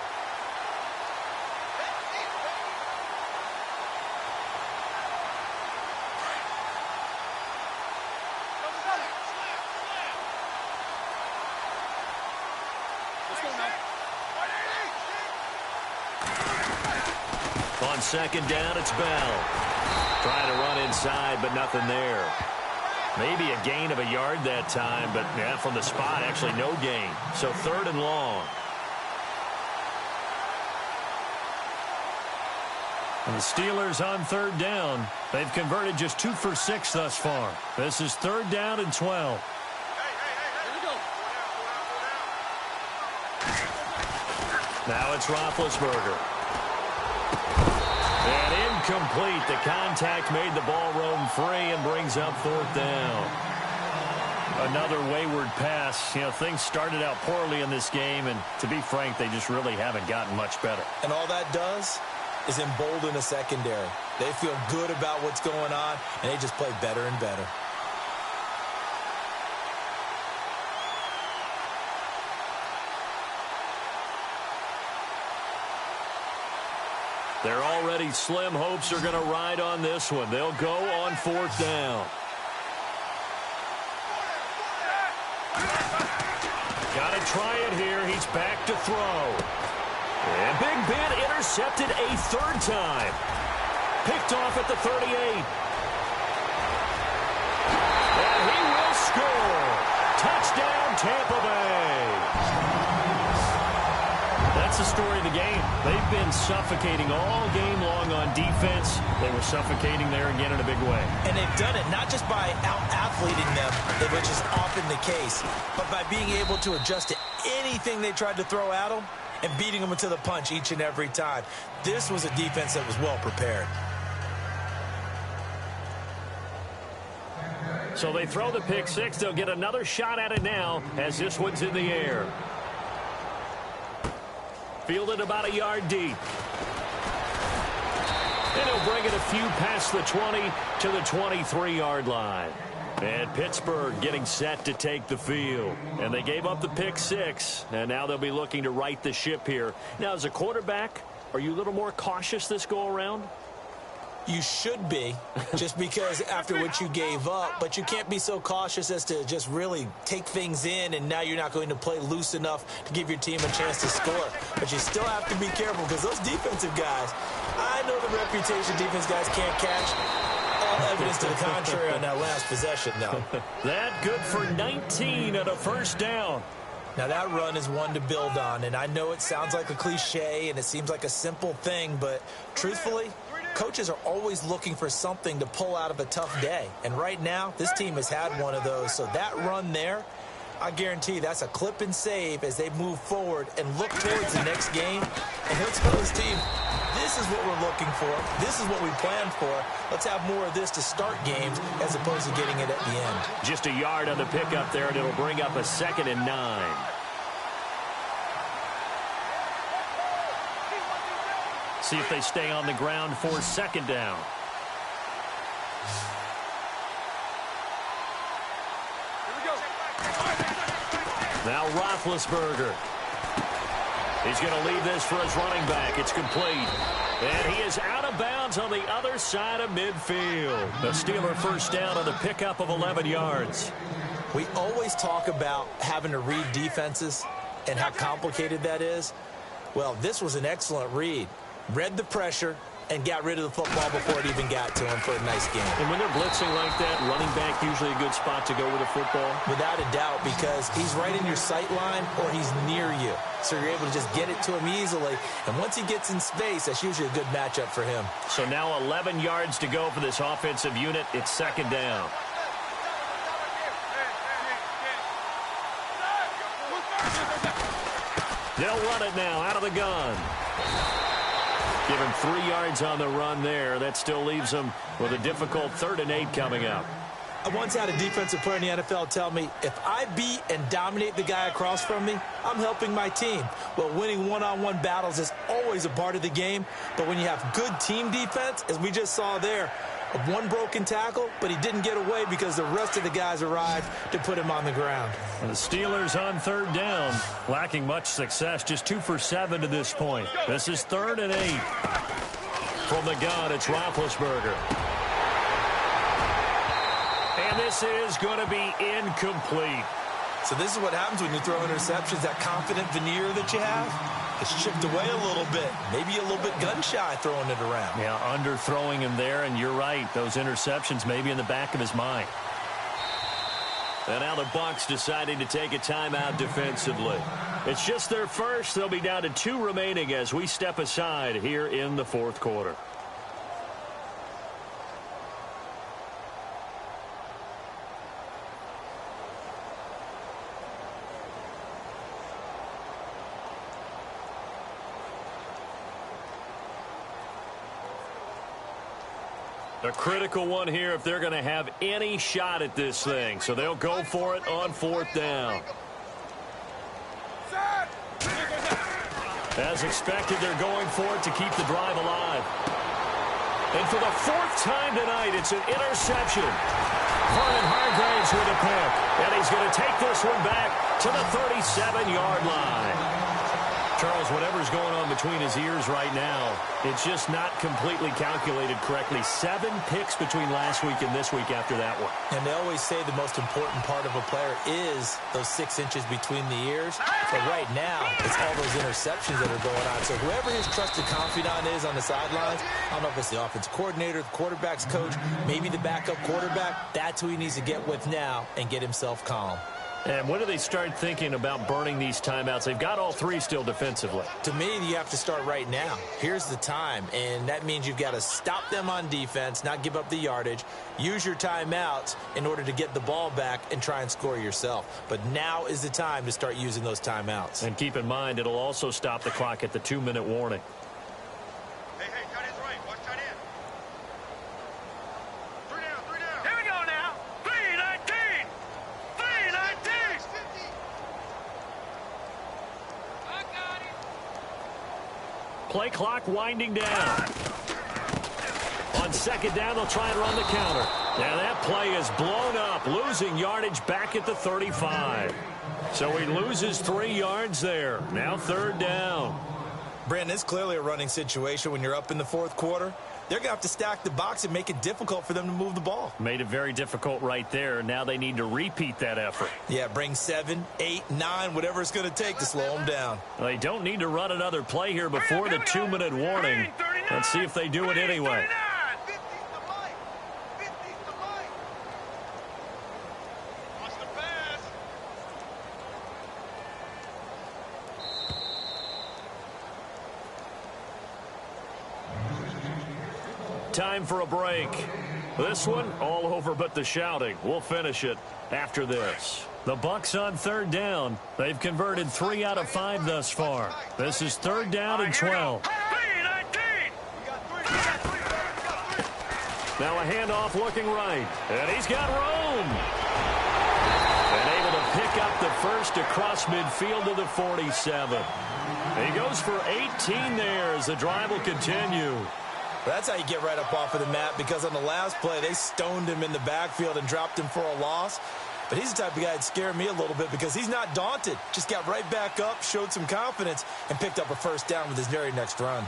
Speaker 3: On second down, it's Bell. Trying to run inside, but nothing there. Maybe a gain of a yard that time, but yeah, from the spot, actually no gain. So third and long. And the Steelers on third down. They've converted just 2 for 6 thus far. This is third down and 12. Now it's Roethlisberger. And incomplete. The contact made the ball roam free and brings up fourth down. Another wayward pass. You know, things started out poorly in this game, and to be frank, they just really haven't gotten much better.
Speaker 5: And all that does is embolden the secondary. They feel good about what's going on, and they just play better and better.
Speaker 3: Their already slim hopes are going to ride on this one. They'll go on fourth down. Got to try it here. He's back to throw. And Big Ben intercepted a third time. Picked off at the 38. And he will score. Touchdown, Tampa Bay. That's the story of the game. They've been suffocating all game long on defense. They were suffocating there again in a big way.
Speaker 5: And they've done it not just by out-athleting them, which is often the case, but by being able to adjust to anything they tried to throw at them and beating them to the punch each and every time. This was a defense that was well prepared.
Speaker 3: So they throw the pick six. They'll get another shot at it now as this one's in the air. Fielded about a yard deep. And he'll bring it a few past the 20 to the 23-yard line. And Pittsburgh getting set to take the field. And they gave up the pick 6, and now they'll be looking to right the ship here. Now, as a quarterback, are you a little more cautious this go-around?
Speaker 5: You should be, just because after what you gave up, but you can't be so cautious as to just really take things in, and now you're not going to play loose enough to give your team a chance to score. But you still have to be careful, because those defensive guys, I know the reputation defense guys can't catch. All evidence to the contrary on that last possession, though.
Speaker 3: That good for 19 and a first down.
Speaker 5: Now, that run is one to build on, and I know it sounds like a cliche, and it seems like a simple thing, but truthfully, coaches are always looking for something to pull out of a tough day. And right now, this team has had one of those. So that run there, I guarantee that's a clip and save as they move forward and look towards the next game. And he'll tell his team, this is what we're looking for. This is what we planned for. Let's have more of this to start games as opposed to getting it at the end.
Speaker 3: Just a yard on the pickup there, and it'll bring up a 2nd and 9. See if they stay on the ground for 2nd down. Now Roethlisberger. He's going to leave this for his running back. It's complete. And he is out of bounds on the other side of midfield. The Steeler first down on the pickup of 11 yards.
Speaker 5: We always talk about having to read defenses and how complicated that is. Well, this was an excellent read. Read the pressure and got rid of the football before it even got to him for a nice game.
Speaker 3: And when they're blitzing like that, running back usually a good spot to go with a football?
Speaker 5: Without a doubt, because he's right in your sight line or he's near you. So you're able to just get it to him easily. And once he gets in space, that's usually a good matchup for him.
Speaker 3: So now 11 yards to go for this offensive unit. It's 2nd down. They'll run it now out of the gun. Give him 3 yards on the run there. That still leaves him with a difficult 3rd and 8 coming up.
Speaker 5: I once had a defensive player in the NFL tell me, if I beat and dominate the guy across from me, I'm helping my team. Well, winning one-on-one battles is always a part of the game, but when you have good team defense, as we just saw there, one broken tackle, but he didn't get away because the rest of the guys arrived to put him on the ground.
Speaker 3: And the Steelers on 3rd down, lacking much success, just 2 for 7 to this point. This is 3rd and 8. From the gun, it's Roethlisberger. And this is going to be incomplete.
Speaker 5: So this is what happens when you throw interceptions, that confident veneer that you have. It's chipped away a little bit, maybe a little bit gun-shy throwing it around.
Speaker 3: Yeah, underthrowing him there, and you're right. Those interceptions may be in the back of his mind. And now the Bucs deciding to take a timeout defensively. It's just their first. They'll be down to 2 remaining as we step aside here in the 4th quarter. A critical one here if they're going to have any shot at this thing. So they'll go for it on 4th down. As expected, they're going for it to keep the drive alive. And for the 4th time tonight, it's an interception. Vernon Hargreaves with a pick. And he's going to take this one back to the 37-yard line. Charles, whatever's going on between his ears right now, it's just not completely calculated correctly. 7 picks between last week and this week after that one.
Speaker 5: And they always say the most important part of a player is those 6 inches between the ears. But right now, it's all those interceptions that are going on. So whoever his trusted confidant is on the sidelines, I don't know if it's the offensive coordinator, the quarterback's coach, maybe the backup quarterback, that's who he needs to get with now and get himself calm.
Speaker 3: And when do they start thinking about burning these timeouts? They've got all 3 still defensively.
Speaker 5: To me, you have to start right now. Here's the time, and that means you've got to stop them on defense, not give up the yardage, use your timeouts in order to get the ball back and try and score yourself. But now is the time to start using those timeouts.
Speaker 3: And keep in mind, it'll also stop the clock at the 2-minute warning.
Speaker 4: Hey, tight end's right. Watch tight end. 3 down, 3 down. Here we go now. 3-19. 3-19.
Speaker 3: Play clock winding down. second down, they'll try and run the counter. And that play is blown up, losing yardage back at the 35. So he loses 3 yards there. Now third down.
Speaker 5: Brandon, it's clearly a running situation when you're up in the fourth quarter. They're going to have to stack the box and make it difficult for them to move the ball.
Speaker 3: Made it very difficult right there. Now they need to repeat that effort.
Speaker 5: Yeah, bring 7, 8, 9, whatever it's going to take to slow them down.
Speaker 3: They don't need to run another play here before the 2-minute warning. Let's see if they do it anyway. Time for a break. This one, all over but the shouting. We'll finish it after this. The Bucs on third down. They've converted 3 out of 5 thus far. This is third down and 12. Now a handoff looking right. And he's got room. And able to pick up the first across midfield to the 47. He goes for 18 there as the drive will continue.
Speaker 5: That's how you get right up off of the mat, because on the last play, they stoned him in the backfield and dropped him for a loss. But he's the type of guy that scared me a little bit because he's not daunted. Just got right back up, showed some confidence, and picked up a first down with his very next run.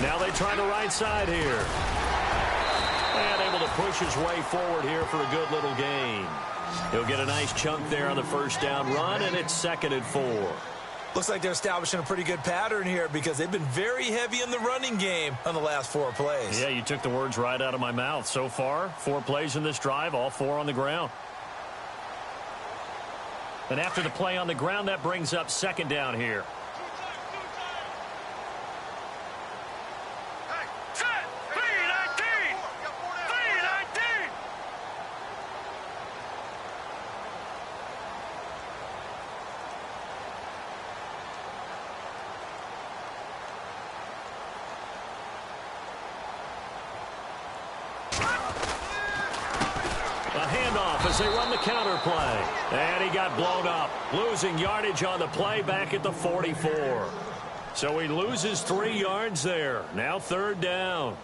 Speaker 3: Now they try the right side here. And able to push his way forward here for a good little gain. He'll get a nice chunk there on the first down run, and it's 2nd and 4.
Speaker 5: Looks like they're establishing a pretty good pattern here because they've been very heavy in the running game on the last 4 plays.
Speaker 3: Yeah, you took the words right out of my mouth. So far, 4 plays in this drive, all 4 on the ground. And after the play on the ground, that brings up 2nd down here. As they run the counter play. And he got blown up. Losing yardage on the play back at the 44. So he loses 3 yards there. Now third down.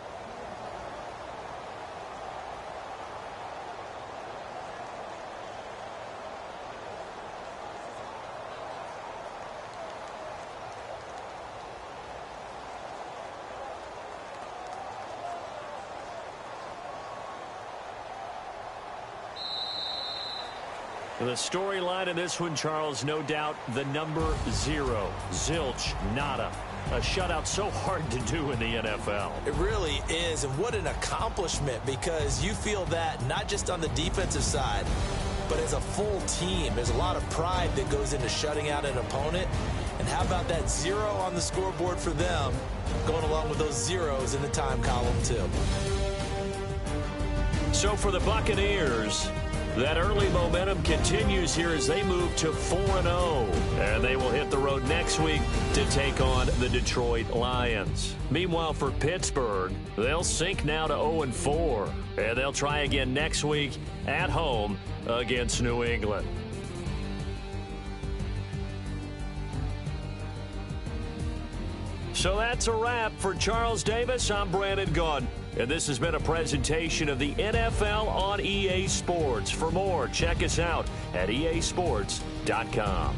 Speaker 3: The storyline in this one, Charles, no doubt the number 0. Zilch, nada. A shutout so hard to do in the NFL.
Speaker 5: It really is, and what an accomplishment, because you feel that not just on the defensive side, but as a full team. There's a lot of pride that goes into shutting out an opponent. And how about that 0 on the scoreboard for them, going along with those zeros in the time column, too.
Speaker 3: So for the Buccaneers, that early momentum continues here as they move to 4-0. And they will hit the road next week to take on the Detroit Lions. Meanwhile, for Pittsburgh, they'll sink now to 0-4. And they'll try again next week at home against New England. So that's a wrap. For Charles Davis, I'm Brandon Gunn. And this has been a presentation of the NFL on EA Sports. For more, check us out at easports.com.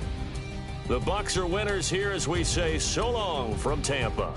Speaker 3: The Bucs are winners here as we say so long from Tampa.